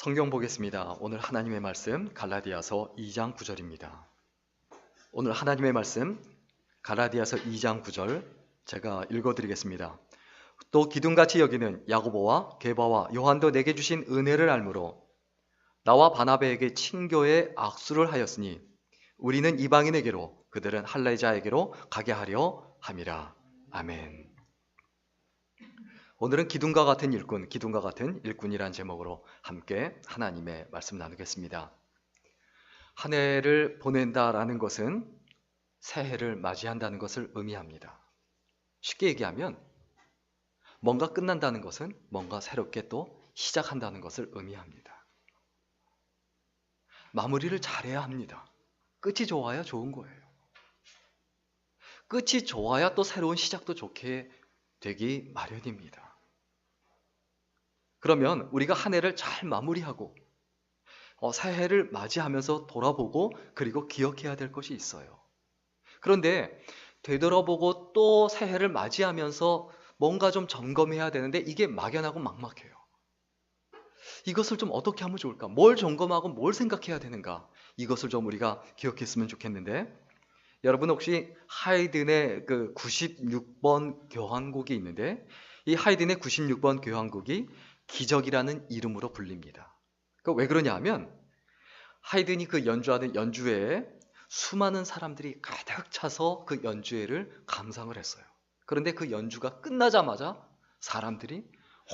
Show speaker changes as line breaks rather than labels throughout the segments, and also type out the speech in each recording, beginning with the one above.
성경 보겠습니다. 오늘 하나님의 말씀 갈라디아서 2장 9절입니다. 오늘 하나님의 말씀 갈라디아서 2장 9절 제가 읽어드리겠습니다. 또 기둥같이 여기는 야고보와 게바와 요한도 내게 주신 은혜를 알므로 나와 바나바에게 친교의 악수를 하였으니 우리는 이방인에게로 그들은 할례자에게로 가게 하려 함이라. 아멘. 오늘은 기둥과 같은 일꾼, 기둥과 같은 일꾼이란 제목으로 함께 하나님의 말씀 나누겠습니다. 한 해를 보낸다라는 것은 새해를 맞이한다는 것을 의미합니다. 쉽게 얘기하면 뭔가 끝난다는 것은 뭔가 새롭게 또 시작한다는 것을 의미합니다. 마무리를 잘해야 합니다. 끝이 좋아야 좋은 거예요. 끝이 좋아야 또 새로운 시작도 좋게 되기 마련입니다. 그러면 우리가 한 해를 잘 마무리하고 새해를 맞이하면서 돌아보고 그리고 기억해야 될 것이 있어요. 그런데 되돌아보고 또 새해를 맞이하면서 뭔가 좀 점검해야 되는데 이게 막연하고 막막해요. 이것을 좀 어떻게 하면 좋을까? 뭘 점검하고 뭘 생각해야 되는가? 이것을 좀 우리가 기억했으면 좋겠는데, 여러분 혹시 하이든의 그 96번 교향곡이 있는데, 이 하이든의 96번 교향곡이 기적이라는 이름으로 불립니다. 왜 그러냐 하면 하이든이 그 연주하는 연주회에 수많은 사람들이 가득 차서 그 연주회를 감상을 했어요. 그런데 그 연주가 끝나자마자 사람들이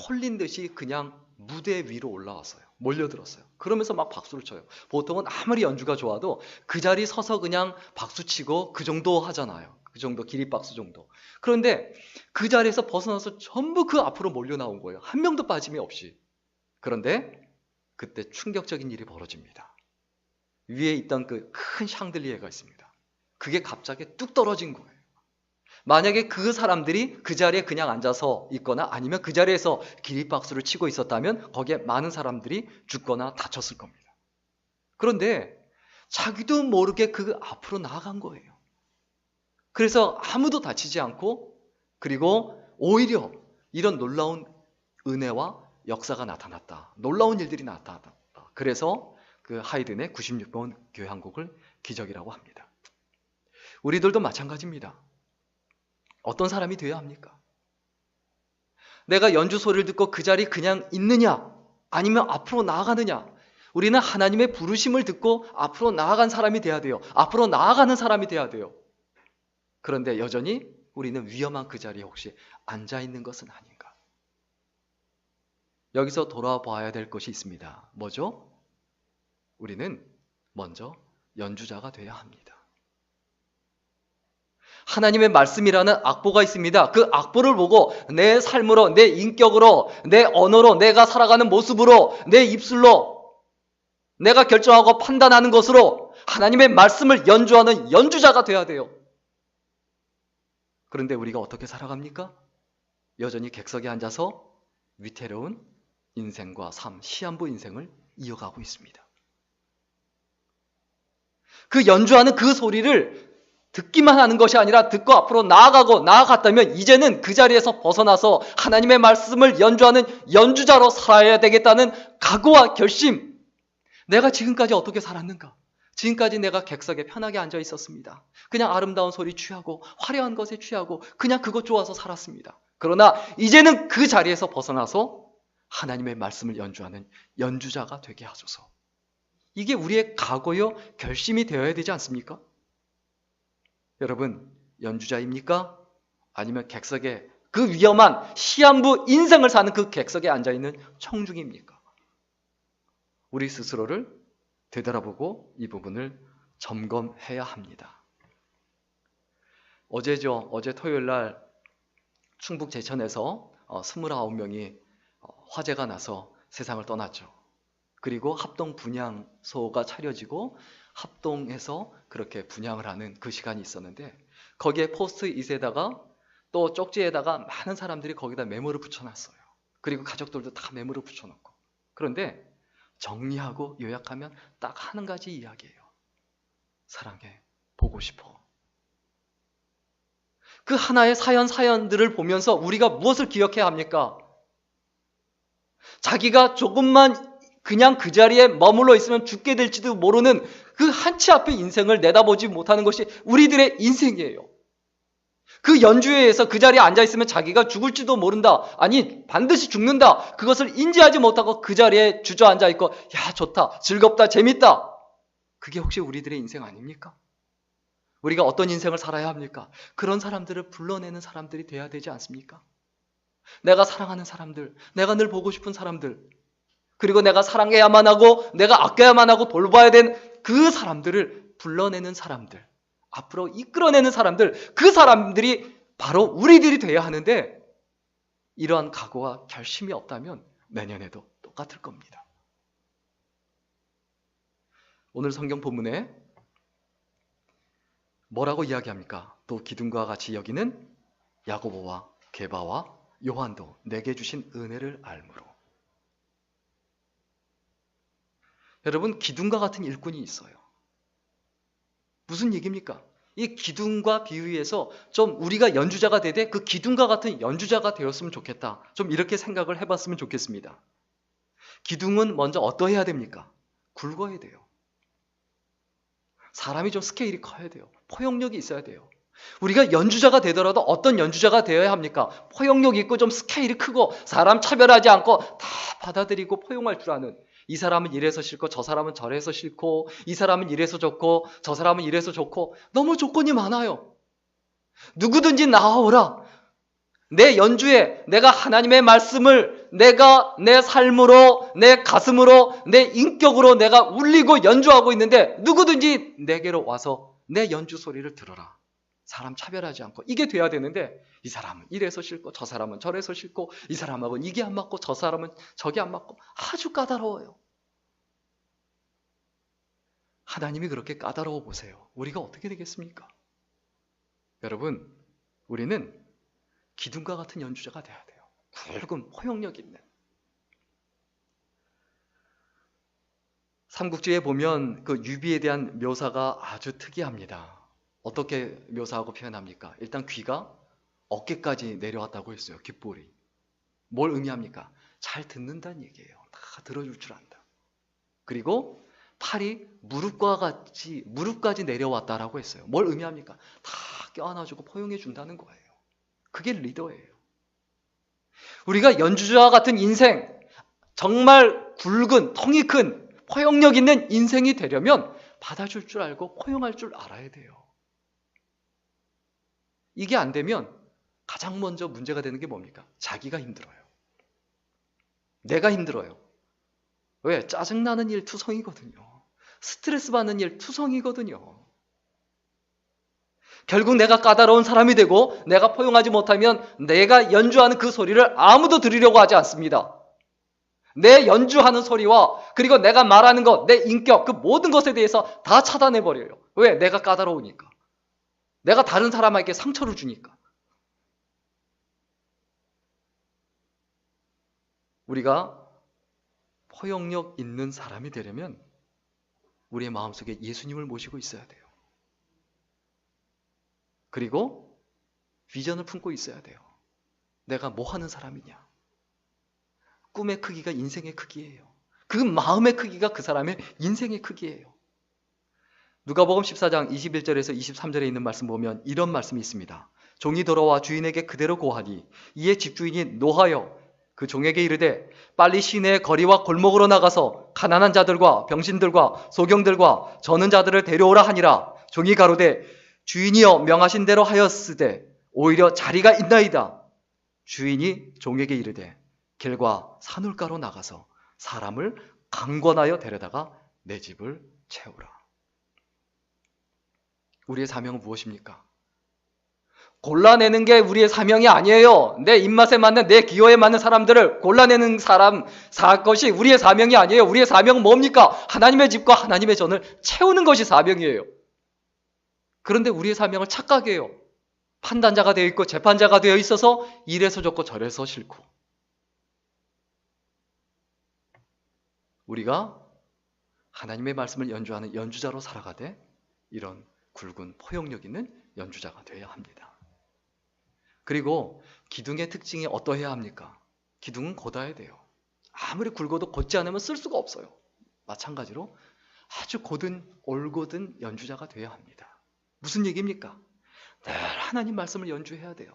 홀린 듯이 그냥 무대 위로 올라왔어요. 몰려들었어요. 그러면서 막 박수를 쳐요. 보통은 아무리 연주가 좋아도 그 자리 서서 그냥 박수치고 그 정도 하잖아요. 그 정도 기립박수 정도. 그런데 그 자리에서 벗어나서 전부 그 앞으로 몰려 나온 거예요. 한 명도 빠짐이 없이. 그런데 그때 충격적인 일이 벌어집니다. 위에 있던 그 큰 샹들리에가 있습니다. 그게 갑자기 뚝 떨어진 거예요. 만약에 그 사람들이 그 자리에 그냥 앉아서 있거나 아니면 그 자리에서 기립박수를 치고 있었다면 거기에 많은 사람들이 죽거나 다쳤을 겁니다. 그런데 자기도 모르게 그 앞으로 나아간 거예요. 그래서 아무도 다치지 않고 그리고 오히려 이런 놀라운 은혜와 역사가 나타났다. 놀라운 일들이 나타났다. 그래서 그 하이든의 96번 교향곡을 기적이라고 합니다. 우리들도 마찬가지입니다. 어떤 사람이 되어야 합니까? 내가 연주 소리를 듣고 그 자리에 그냥 있느냐 아니면 앞으로 나아가느냐. 우리는 하나님의 부르심을 듣고 앞으로 나아간 사람이 돼야 돼요. 앞으로 나아가는 사람이 돼야 돼요. 그런데 여전히 우리는 위험한 그 자리에 혹시 앉아있는 것은 아닌가? 여기서 돌아봐야 될 것이 있습니다. 뭐죠? 우리는 먼저 연주자가 돼야 합니다. 하나님의 말씀이라는 악보가 있습니다. 그 악보를 보고 내 삶으로, 내 인격으로, 내 언어로, 내가 살아가는 모습으로, 내 입술로 내가 결정하고 판단하는 것으로 하나님의 말씀을 연주하는 연주자가 돼야 돼요. 그런데 우리가 어떻게 살아갑니까? 여전히 객석에 앉아서 위태로운 인생과 삶, 시한부 인생을 이어가고 있습니다. 그 연주하는 그 소리를 듣기만 하는 것이 아니라 듣고 앞으로 나아갔다면 이제는 그 자리에서 벗어나서 하나님의 말씀을 연주하는 연주자로 살아야 되겠다는 각오와 결심. 내가 지금까지 어떻게 살았는가? 지금까지 내가 객석에 편하게 앉아 있었습니다. 그냥 아름다운 소리 취하고 화려한 것에 취하고 그냥 그것 좋아서 살았습니다. 그러나 이제는 그 자리에서 벗어나서 하나님의 말씀을 연주하는 연주자가 되게 하소서. 이게 우리의 각오요 결심이 되어야 되지 않습니까? 여러분, 연주자입니까? 아니면 객석에 그 위험한 시한부 인생을 사는 그 객석에 앉아있는 청중입니까? 우리 스스로를 되돌아보고 이 부분을 점검해야 합니다. 어제 토요일 날 충북 제천에서 29명이 화재가 나서 세상을 떠났죠. 그리고 합동 분향소가 차려지고 합동해서 그렇게 분향을 하는 그 시간이 있었는데 거기에 포스트잇에다가 또 쪽지에다가 많은 사람들이 거기다 메모를 붙여놨어요. 그리고 가족들도 다 메모를 붙여놓고. 그런데 정리하고 요약하면 딱 한 가지 이야기예요. 사랑해, 보고 싶어. 그 하나의 사연들을 보면서 우리가 무엇을 기억해야 합니까? 자기가 조금만 그냥 그 자리에 머물러 있으면 죽게 될지도 모르는 그 한치 앞의 인생을 내다보지 못하는 것이 우리들의 인생이에요. 그 연주회에서 그 자리에 앉아있으면 자기가 죽을지도 모른다. 아니 반드시 죽는다. 그것을 인지하지 못하고 그 자리에 주저앉아있고 야 좋다, 즐겁다, 재밌다. 그게 혹시 우리들의 인생 아닙니까? 우리가 어떤 인생을 살아야 합니까? 그런 사람들을 불러내는 사람들이 돼야 되지 않습니까? 내가 사랑하는 사람들, 내가 늘 보고 싶은 사람들, 그리고 내가 사랑해야만 하고 내가 아껴야만 하고 돌봐야 된 그 사람들을 불러내는 사람들, 앞으로 이끌어내는 사람들, 그 사람들이 바로 우리들이 돼야 하는데 이러한 각오와 결심이 없다면 내년에도 똑같을 겁니다. 오늘 성경 본문에 뭐라고 이야기합니까? 또 기둥과 같이 여기는 야고보와 게바와 요한도 내게 주신 은혜를 알므로. 여러분, 기둥과 같은 일꾼이 있어요. 무슨 얘기입니까? 이 기둥과 비유해서 좀 우리가 연주자가 되되 그 기둥과 같은 연주자가 되었으면 좋겠다. 좀 이렇게 생각을 해봤으면 좋겠습니다. 기둥은 먼저 어떠해야 됩니까? 굵어야 돼요. 사람이 좀 스케일이 커야 돼요. 포용력이 있어야 돼요. 우리가 연주자가 되더라도 어떤 연주자가 되어야 합니까? 포용력 있고 좀 스케일이 크고 사람 차별하지 않고 다 받아들이고 포용할 줄 아는, 이 사람은 이래서 싫고 저 사람은 저래서 싫고 이 사람은 이래서 좋고 저 사람은 이래서 좋고 너무 조건이 많아요. 누구든지 나와오라. 내 연주에 내가 하나님의 말씀을 내가 내 삶으로, 내 가슴으로, 내 인격으로 내가 울리고 연주하고 있는데 누구든지 내게로 와서 내 연주 소리를 들어라. 사람 차별하지 않고 이게 돼야 되는데 이 사람은 이래서 싫고 저 사람은 저래서 싫고 이 사람하고는 이게 안 맞고 저 사람은 저게 안 맞고 아주 까다로워요. 하나님이 그렇게 까다로워 보세요. 우리가 어떻게 되겠습니까? 여러분, 우리는 기둥과 같은 연주자가 돼야 돼요. 굵은 포용력 있는. 삼국지에 보면 그 유비에 대한 묘사가 아주 특이합니다. 어떻게 묘사하고 표현합니까? 일단 귀가 어깨까지 내려왔다고 했어요. 귓볼이. 뭘 의미합니까? 잘 듣는다는 얘기예요. 다 들어줄 줄 안다. 그리고 팔이 무릎까지 내려왔다라고 했어요. 뭘 의미합니까? 다 껴안아주고 포용해 준다는 거예요. 그게 리더예요. 우리가 연주자와 같은 인생, 정말 굵은, 통이 큰, 포용력 있는 인생이 되려면 받아줄 줄 알고 포용할 줄 알아야 돼요. 이게 안 되면 가장 먼저 문제가 되는 게 뭡니까? 자기가 힘들어요. 내가 힘들어요. 왜? 짜증나는 일 투성이거든요. 스트레스 받는 일 투성이거든요. 결국 내가 까다로운 사람이 되고 내가 포용하지 못하면 내가 연주하는 그 소리를 아무도 들으려고 하지 않습니다. 내 연주하는 소리와 그리고 내가 말하는 것, 내 인격, 그 모든 것에 대해서 다 차단해버려요. 왜? 내가 까다로우니까. 내가 다른 사람에게 상처를 주니까. 우리가 포용력 있는 사람이 되려면 우리의 마음속에 예수님을 모시고 있어야 돼요. 그리고 비전을 품고 있어야 돼요. 내가 뭐 하는 사람이냐. 꿈의 크기가 인생의 크기예요. 그 마음의 크기가 그 사람의 인생의 크기예요. 누가복음 14장 21절에서 23절에 있는 말씀 보면 이런 말씀이 있습니다. 종이 돌아와 주인에게 그대로 고하니 이에 집주인이 노하여 그 종에게 이르되 빨리 시내의 거리와 골목으로 나가서 가난한 자들과 병신들과 소경들과 저는 자들을 데려오라 하니라. 종이 가로되 주인이여 명하신 대로 하였으되 오히려 자리가 있나이다. 주인이 종에게 이르되 길과 산울가로 나가서 사람을 강권하여 데려다가 내 집을 채우라. 우리의 사명은 무엇입니까? 골라내는 게 우리의 사명이 아니에요. 내 입맛에 맞는, 내 기호에 맞는 사람들을 골라내는 것이 우리의 사명이 아니에요. 우리의 사명은 뭡니까? 하나님의 집과 하나님의 전을 채우는 것이 사명이에요. 그런데 우리의 사명을 착각해요. 판단자가 되어 있고 재판자가 되어 있어서 이래서 좋고 저래서 싫고. 우리가 하나님의 말씀을 연주하는 연주자로 살아가되 이런 굵은 포용력 있는 연주자가 되어야 합니다. 그리고 기둥의 특징이 어떠해야 합니까? 기둥은 곧아야 돼요. 아무리 굵어도 곧지 않으면 쓸 수가 없어요. 마찬가지로 아주 고든 올곧은 연주자가 되어야 합니다. 무슨 얘기입니까? 늘 하나님 말씀을 연주해야 돼요.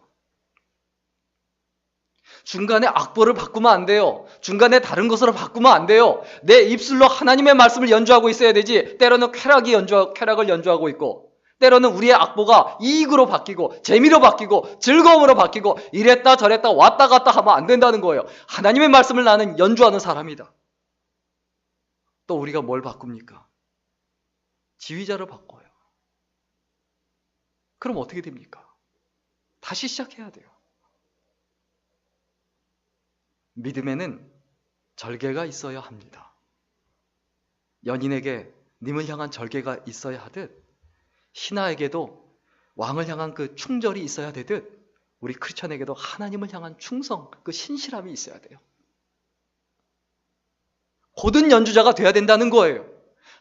중간에 악보를 바꾸면 안 돼요. 중간에 다른 것으로 바꾸면 안 돼요. 내 입술로 하나님의 말씀을 연주하고 있어야 되지. 때로는 쾌락을 연주하고 있고, 때로는 우리의 악보가 이익으로 바뀌고 재미로 바뀌고 즐거움으로 바뀌고 이랬다 저랬다 왔다 갔다 하면 안 된다는 거예요. 하나님의 말씀을 나는 연주하는 사람이다. 또 우리가 뭘 바꿉니까? 지휘자를 바꿔요. 그럼 어떻게 됩니까? 다시 시작해야 돼요. 믿음에는 절개가 있어야 합니다. 연인에게 님을 향한 절개가 있어야 하듯 신하에게도 왕을 향한 그 충절이 있어야 되듯 우리 크리스천에게도 하나님을 향한 충성, 그 신실함이 있어야 돼요. 고든 연주자가 돼야 된다는 거예요.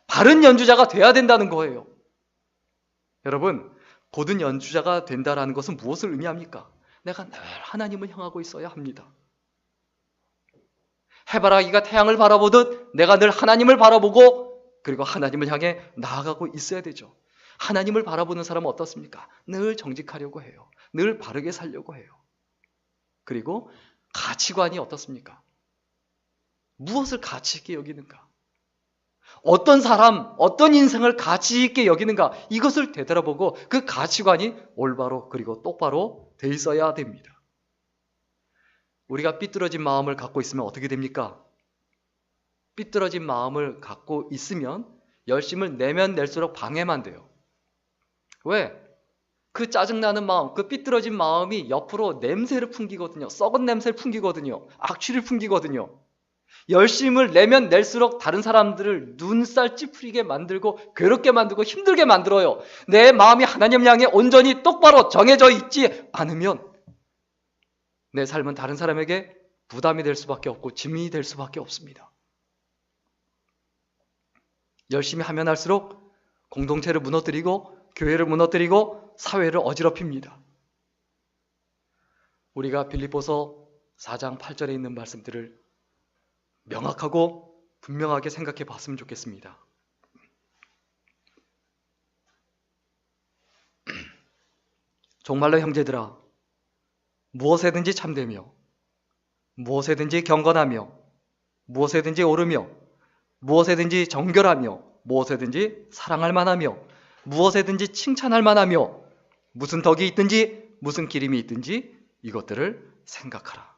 바른 연주자가 돼야 된다는 거예요. 여러분, 고든 연주자가 된다는 것은 무엇을 의미합니까? 내가 늘 하나님을 향하고 있어야 합니다. 해바라기가 태양을 바라보듯 내가 늘 하나님을 바라보고 그리고 하나님을 향해 나아가고 있어야 되죠. 하나님을 바라보는 사람은 어떻습니까? 늘 정직하려고 해요. 늘 바르게 살려고 해요. 그리고 가치관이 어떻습니까? 무엇을 가치 있게 여기는가? 어떤 사람, 어떤 인생을 가치 있게 여기는가? 이것을 되돌아보고 그 가치관이 올바로 그리고 똑바로 돼 있어야 됩니다. 우리가 삐뚤어진 마음을 갖고 있으면 어떻게 됩니까? 삐뚤어진 마음을 갖고 있으면 열심을 내면 낼수록 방해만 돼요. 왜? 그 짜증나는 마음, 그 삐뚤어진 마음이 옆으로 냄새를 풍기거든요. 썩은 냄새를 풍기거든요. 악취를 풍기거든요. 열심을 내면 낼수록 다른 사람들을 눈살 찌푸리게 만들고 괴롭게 만들고 힘들게 만들어요. 내 마음이 하나님 향해 온전히 똑바로 정해져 있지 않으면 내 삶은 다른 사람에게 부담이 될 수밖에 없고 짐이 될 수밖에 없습니다. 열심히 하면 할수록 공동체를 무너뜨리고 교회를 무너뜨리고 사회를 어지럽힙니다. 우리가 빌립보서 4장 8절에 있는 말씀들을 명확하고 분명하게 생각해 봤으면 좋겠습니다. 정말로 형제들아, 무엇에든지 참되며 무엇에든지 경건하며 무엇에든지 옳으며 무엇에든지 정결하며 무엇에든지 사랑할 만하며 무엇에든지 칭찬할 만하며 무슨 덕이 있든지 무슨 기림이 있든지 이것들을 생각하라.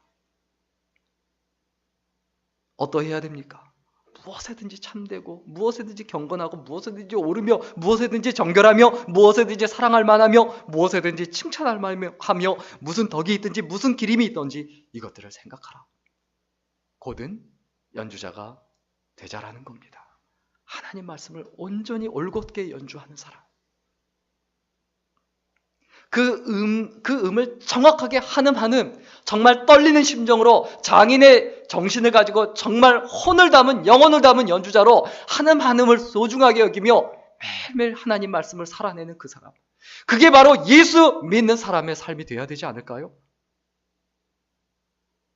어떠해야 됩니까? 무엇에든지 참되고 무엇에든지 경건하고 무엇에든지 옳으며 무엇에든지 정결하며 무엇에든지 사랑할 만하며 무엇에든지 칭찬할 만하며 무슨 덕이 있든지 무슨 기림이 있든지 이것들을 생각하라. 곧은 연주자가 되자라는 겁니다. 하나님 말씀을 온전히 올곧게 연주하는 사람. 그 음을 정확하게 한음 정말 떨리는 심정으로 장인의 정신을 가지고 정말 혼을 담은 영혼을 담은 연주자로 한음을 소중하게 여기며 매일매일 하나님 말씀을 살아내는 그 사람. 그게 바로 예수 믿는 사람의 삶이 되어야 되지 않을까요?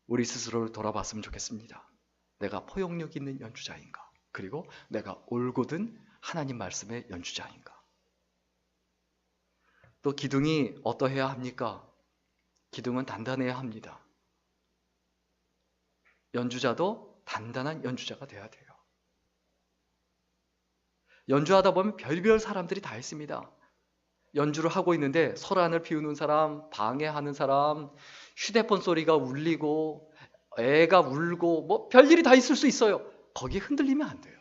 우리 스스로를 돌아봤으면 좋겠습니다. 내가 포용력 있는 연주자인가? 그리고 내가 올곧은 하나님 말씀의 연주자인가? 또 기둥이 어떠해야 합니까? 기둥은 단단해야 합니다. 연주자도 단단한 연주자가 돼야 돼요. 연주하다 보면 별별 사람들이 다 있습니다. 연주를 하고 있는데 소란을 피우는 사람, 방해하는 사람, 휴대폰 소리가 울리고 애가 울고 뭐 별일이 다 있을 수 있어요. 거기에 흔들리면 안 돼요.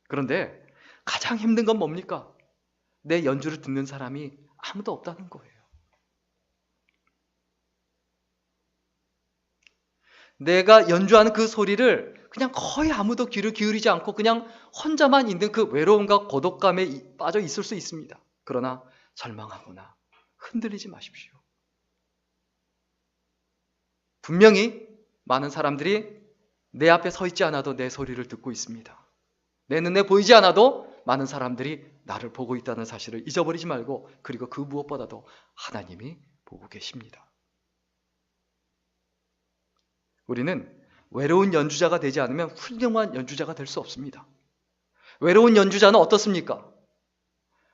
그런데 가장 힘든 건 뭡니까? 내 연주를 듣는 사람이 아무도 없다는 거예요. 내가 연주하는 그 소리를 그냥 거의 아무도 귀를 기울이지 않고 그냥 혼자만 있는 그 외로움과 고독감에 빠져 있을 수 있습니다. 그러나 절망하거나 흔들리지 마십시오. 분명히 많은 사람들이 내 앞에 서 있지 않아도 내 소리를 듣고 있습니다. 내 눈에 보이지 않아도 많은 사람들이 나를 보고 있다는 사실을 잊어버리지 말고 그리고 그 무엇보다도 하나님이 보고 계십니다. 우리는 외로운 연주자가 되지 않으면 훌륭한 연주자가 될 수 없습니다. 외로운 연주자는 어떻습니까?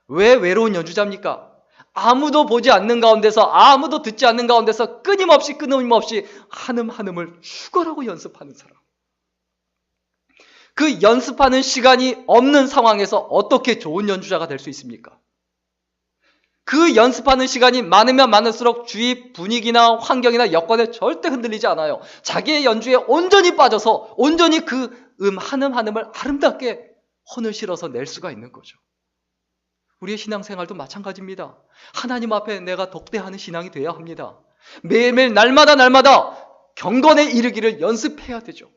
왜 외로운 연주자입니까? 아무도 보지 않는 가운데서, 아무도 듣지 않는 가운데서 끊임없이 한음한음을 죽어라고 연습하는 사람. 그 연습하는 시간이 없는 상황에서 어떻게 좋은 연주자가 될 수 있습니까? 그 연습하는 시간이 많으면 많을수록 주위 분위기나 환경이나 여건에 절대 흔들리지 않아요. 자기의 연주에 온전히 빠져서 온전히 그 한음 한음을 아름답게 혼을 실어서 낼 수가 있는 거죠. 우리의 신앙생활도 마찬가지입니다. 하나님 앞에 내가 독대하는 신앙이 되어야 합니다. 매일매일 날마다 경건에 이르기를 연습해야 되죠.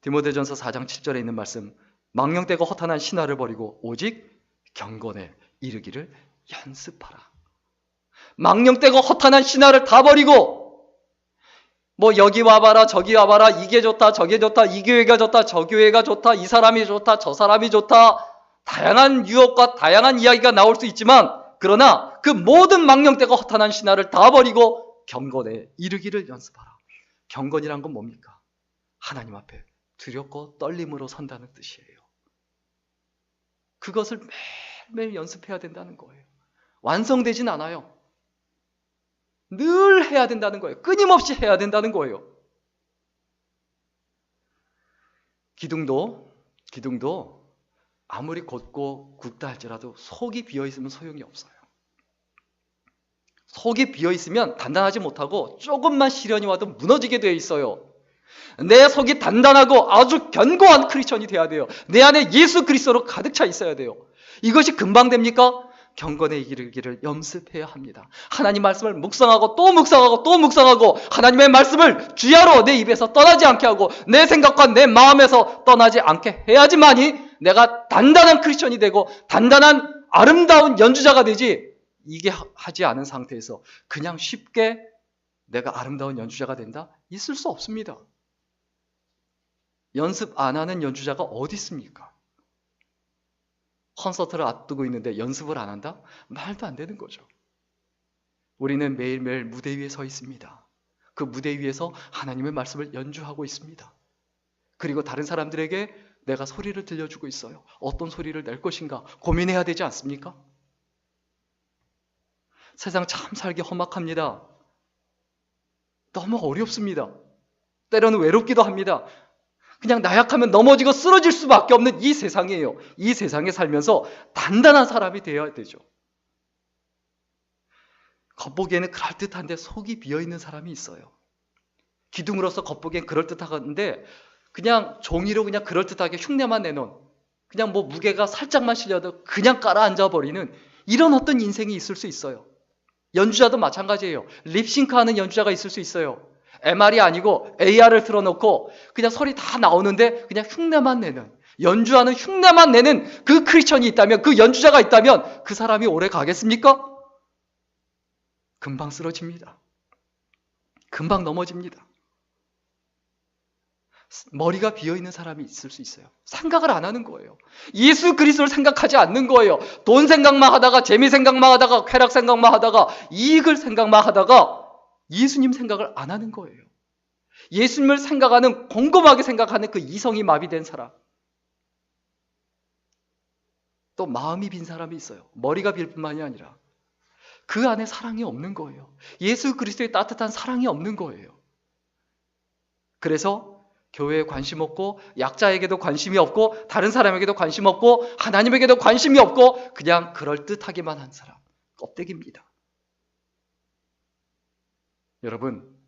디모데전서 4장 7절에 있는 말씀, 망령되고 허탄한 신화를 버리고 오직 경건에 이르기를 연습하라. 망령되고 허탄한 신화를 다 버리고 뭐 여기 와봐라 저기 와봐라, 이게 좋다 저게 좋다, 이 교회가 좋다 저 교회가 좋다, 이 사람이 좋다 저 사람이 좋다, 다양한 유혹과 다양한 이야기가 나올 수 있지만, 그러나 그 모든 망령되고 허탄한 신화를 다 버리고 경건에 이르기를 연습하라. 경건이란 건 뭡니까? 하나님 앞에 두렵고 떨림으로 선다는 뜻이에요. 그것을 매일매일 연습해야 된다는 거예요. 완성되진 않아요. 늘 해야 된다는 거예요. 끊임없이 해야 된다는 거예요. 기둥도 아무리 곧고 굵다 할지라도 속이 비어있으면 소용이 없어요. 속이 비어있으면 단단하지 못하고 조금만 시련이 와도 무너지게 되어 있어요. 내 속이 단단하고 아주 견고한 크리스천이 돼야 돼요. 내 안에 예수 그리스도로 가득 차 있어야 돼요. 이것이 금방 됩니까? 경건에 이르기를 연습해야 합니다. 하나님 말씀을 묵상하고 또 묵상하고 하나님의 말씀을 주야로 내 입에서 떠나지 않게 하고 내 생각과 내 마음에서 떠나지 않게 해야지만이 내가 단단한 크리스천이 되고 단단한 아름다운 연주자가 되지, 이게 하지 않은 상태에서 그냥 쉽게 내가 아름다운 연주자가 된다? 있을 수 없습니다. 연습 안 하는 연주자가 어디 있습니까? 콘서트를 앞두고 있는데 연습을 안 한다? 말도 안 되는 거죠. 우리는 매일매일 무대 위에 서 있습니다. 그 무대 위에서 하나님의 말씀을 연주하고 있습니다. 그리고 다른 사람들에게 내가 소리를 들려주고 있어요. 어떤 소리를 낼 것인가 고민해야 되지 않습니까? 세상 참 살기 험악합니다. 너무 어렵습니다. 때로는 외롭기도 합니다. 그냥 나약하면 넘어지고 쓰러질 수밖에 없는 이 세상이에요. 이 세상에 살면서 단단한 사람이 되어야 되죠. 겉보기에는 그럴듯한데 속이 비어있는 사람이 있어요. 기둥으로서 겉보기엔 그럴듯한데 그냥 종이로 그냥 그럴듯하게 흉내만 내놓은, 그냥 뭐 무게가 살짝만 실려도 그냥 깔아앉아버리는 이런 어떤 인생이 있을 수 있어요. 연주자도 마찬가지예요. 립싱크하는 연주자가 있을 수 있어요. MR이 아니고 AR을 틀어놓고 그냥 소리 다 나오는데 그냥 흉내만 내는, 연주하는 흉내만 내는 그 크리스천이 있다면, 그 연주자가 있다면 그 사람이 오래 가겠습니까? 금방 쓰러집니다. 금방 넘어집니다. 머리가 비어있는 사람이 있을 수 있어요. 생각을 안 하는 거예요. 예수 그리스도를 생각하지 않는 거예요. 돈 생각만 하다가, 재미 생각만 하다가, 쾌락 생각만 하다가, 이익을 생각만 하다가 예수님 생각을 안 하는 거예요. 예수님을 생각하는, 곰곰하게 생각하는 그 이성이 마비된 사람. 또 마음이 빈 사람이 있어요. 머리가 빌 뿐만이 아니라 그 안에 사랑이 없는 거예요. 예수 그리스도의 따뜻한 사랑이 없는 거예요. 그래서 교회에 관심 없고, 약자에게도 관심이 없고, 다른 사람에게도 관심 없고, 하나님에게도 관심이 없고, 그냥 그럴듯하기만 한 사람, 껍데기입니다. 여러분,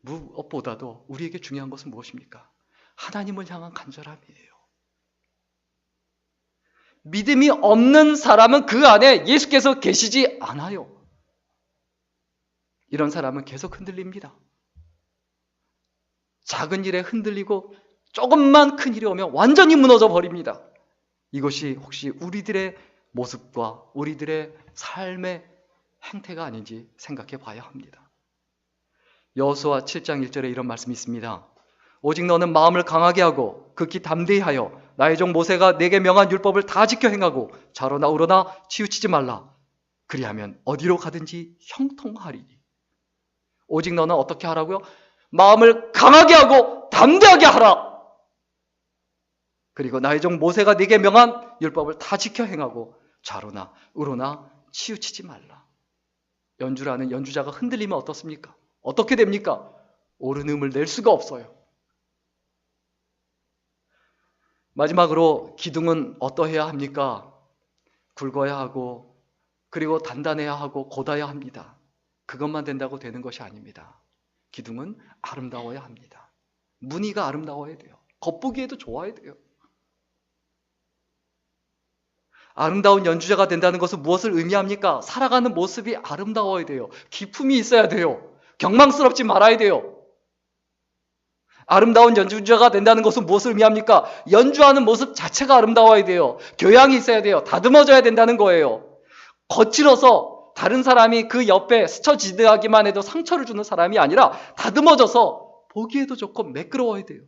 무엇보다도 우리에게 중요한 것은 무엇입니까? 하나님을 향한 간절함이에요. 믿음이 없는 사람은 그 안에 예수께서 계시지 않아요. 이런 사람은 계속 흔들립니다. 작은 일에 흔들리고 조금만 큰 일이 오면 완전히 무너져 버립니다. 이것이 혹시 우리들의 모습과 우리들의 삶의 행태가 아닌지 생각해 봐야 합니다. 여호수아 7장 1절에 이런 말씀이 있습니다. 오직 너는 마음을 강하게 하고 극히 담대히 하여 나의 종 모세가 내게 명한 율법을 다 지켜 행하고 좌로나 우로나 치우치지 말라. 그리하면 어디로 가든지 형통하리니. 오직 너는 어떻게 하라고요? 마음을 강하게 하고 담대하게 하라. 그리고 나의 종 모세가 네게 명한 율법을 다 지켜 행하고 좌로나 우로나 치우치지 말라. 연주라는 연주자가 흔들리면 어떻습니까? 어떻게 됩니까? 옳은 음을 낼 수가 없어요. 마지막으로 기둥은 어떠해야 합니까? 굵어야 하고 그리고 단단해야 하고 곧아야 합니다. 그것만 된다고 되는 것이 아닙니다. 기둥은 아름다워야 합니다. 무늬가 아름다워야 돼요. 겉보기에도 좋아야 돼요. 아름다운 연주자가 된다는 것은 무엇을 의미합니까? 살아가는 모습이 아름다워야 돼요. 기품이 있어야 돼요. 경망스럽지 말아야 돼요. 아름다운 연주자가 된다는 것은 무엇을 의미합니까? 연주하는 모습 자체가 아름다워야 돼요. 교양이 있어야 돼요. 다듬어져야 된다는 거예요. 거칠어서 다른 사람이 그 옆에 스쳐 지나가기만 해도 상처를 주는 사람이 아니라 다듬어져서 보기에도 좋고 매끄러워야 돼요.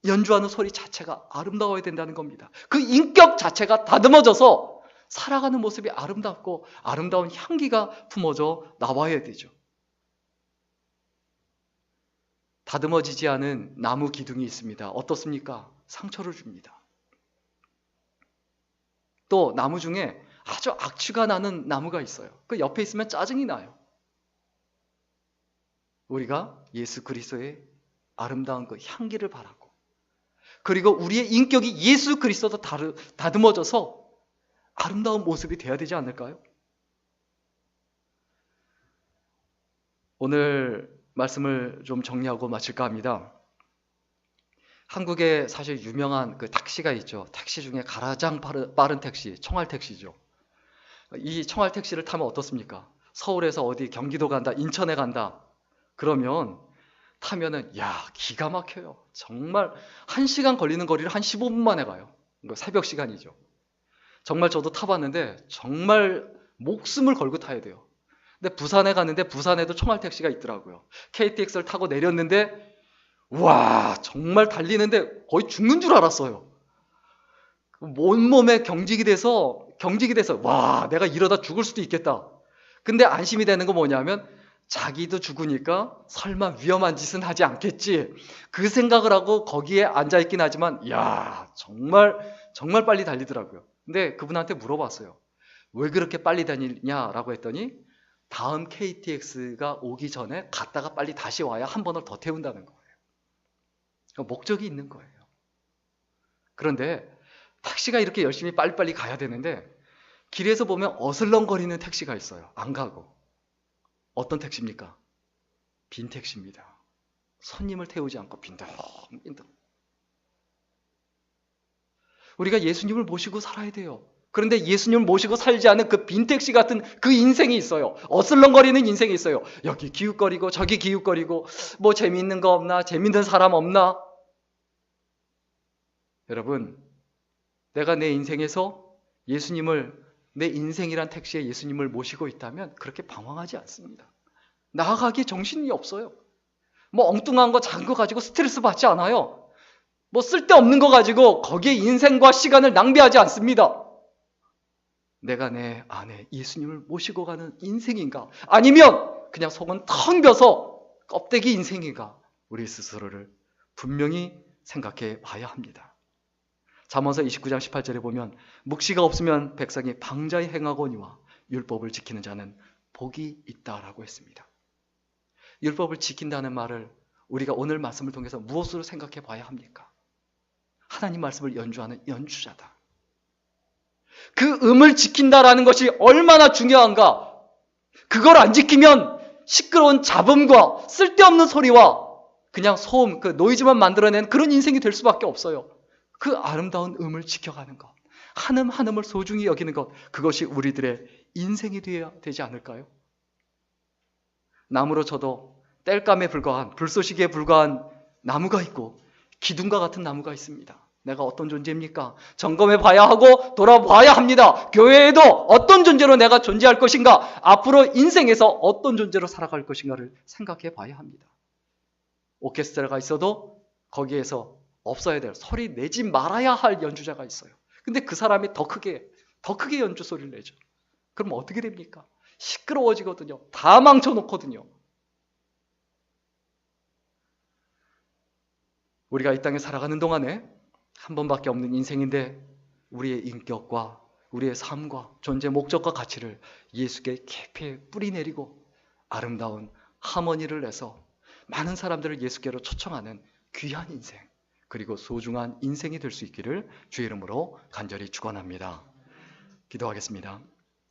연주하는 소리 자체가 아름다워야 된다는 겁니다. 그 인격 자체가 다듬어져서 살아가는 모습이 아름답고 아름다운 향기가 품어져 나와야 되죠. 다듬어지지 않은 나무 기둥이 있습니다. 어떻습니까? 상처를 줍니다. 또 나무 중에 아주 악취가 나는 나무가 있어요. 그 옆에 있으면 짜증이 나요. 우리가 예수 그리스도의 아름다운 그 향기를 바라고 그리고 우리의 인격이 예수 그리스도도 다듬어져서 아름다운 모습이 돼야 되지 않을까요? 오늘 말씀을 좀 정리하고 마칠까 합니다. 한국에 사실 유명한 그 택시가 있죠. 택시 중에 가장 빠른 택시, 청알택시죠. 이 청알택시를 타면 어떻습니까? 서울에서 어디 경기도 간다, 인천에 간다. 그러면 타면은 기가 막혀요. 정말 1시간 걸리는 거리를 한 15분 만에 가요. 새벽 시간이죠. 정말 저도 타봤는데 정말 목숨을 걸고 타야 돼요. 근데 부산에 갔는데 부산에도 청알택시가 있더라고요. KTX를 타고 내렸는데 와 정말 달리는데 거의 죽는 줄 알았어요. 온몸에 경직이 돼서 와 내가 이러다 죽을 수도 있겠다. 근데 안심이 되는 건 뭐냐면 자기도 죽으니까 설마 위험한 짓은 하지 않겠지. 그 생각을 하고 거기에 앉아있긴 하지만 정말 빨리 달리더라고요. 근데 그분한테 물어봤어요. 왜 그렇게 빨리 다니냐라고 했더니 다음 KTX가 오기 전에 갔다가 빨리 다시 와야 한 번을 더 태운다는 거예요. 그러니까 목적이 있는 거예요. 그런데 택시가 이렇게 열심히 빨리빨리 가야 되는데 길에서 보면 어슬렁거리는 택시가 있어요. 안 가고. 어떤 택시입니까? 빈 택시입니다. 손님을 태우지 않고 빈둥빈둥. 우리가 예수님을 모시고 살아야 돼요. 그런데 예수님을 모시고 살지 않은 그 빈 택시 같은 그 인생이 있어요. 어슬렁거리는 인생이 있어요. 여기 기웃거리고 저기 기웃거리고 뭐 재미있는 거 없나? 재미있는 사람 없나? 여러분, 내가 내 인생에서 내 인생이란 택시에 예수님을 모시고 있다면 그렇게 방황하지 않습니다. 나아가기에 정신이 없어요. 뭐 엉뚱한 거 작은 거 가지고 스트레스 받지 않아요. 뭐 쓸데없는 거 가지고 거기에 인생과 시간을 낭비하지 않습니다. 내가 내 안에 예수님을 모시고 가는 인생인가? 아니면 그냥 속은 텅 비어서 껍데기 인생인가? 우리 스스로를 분명히 생각해 봐야 합니다. 잠언서 29장 18절에 보면 묵시가 없으면 백성이 방자히 행하거니와 율법을 지키는 자는 복이 있다라고 했습니다. 율법을 지킨다는 말을 우리가 오늘 말씀을 통해서 무엇으로 생각해 봐야 합니까? 하나님 말씀을 연주하는 연주자다. 그 음을 지킨다라는 것이 얼마나 중요한가? 그걸 안 지키면 시끄러운 잡음과 쓸데없는 소리와 그냥 소음, 그 노이즈만 만들어낸 그런 인생이 될 수밖에 없어요. 그 아름다운 음을 지켜가는 것, 한음 한음을 소중히 여기는 것, 그것이 우리들의 인생이 되어야 되지 않을까요? 나무로 쳐도 땔감에 불과한, 불쏘시개에 불과한 나무가 있고 기둥과 같은 나무가 있습니다. 내가 어떤 존재입니까? 점검해 봐야 하고 돌아봐야 합니다. 교회에도 어떤 존재로 내가 존재할 것인가? 앞으로 인생에서 어떤 존재로 살아갈 것인가를 생각해 봐야 합니다. 오케스트라가 있어도 거기에서 없어야 될, 소리 내지 말아야 할 연주자가 있어요. 근데 그 사람이 더 크게 연주 소리를 내죠. 그럼 어떻게 됩니까? 시끄러워지거든요. 다 망쳐놓거든요. 우리가 이 땅에 살아가는 동안에 한 번밖에 없는 인생인데 우리의 인격과 우리의 삶과 존재 목적과 가치를 예수께 깊이 뿌리내리고 아름다운 하모니를 내서 많은 사람들을 예수께로 초청하는 귀한 인생, 그리고 소중한 인생이 될 수 있기를 주의 이름으로 간절히 축원합니다. 기도하겠습니다.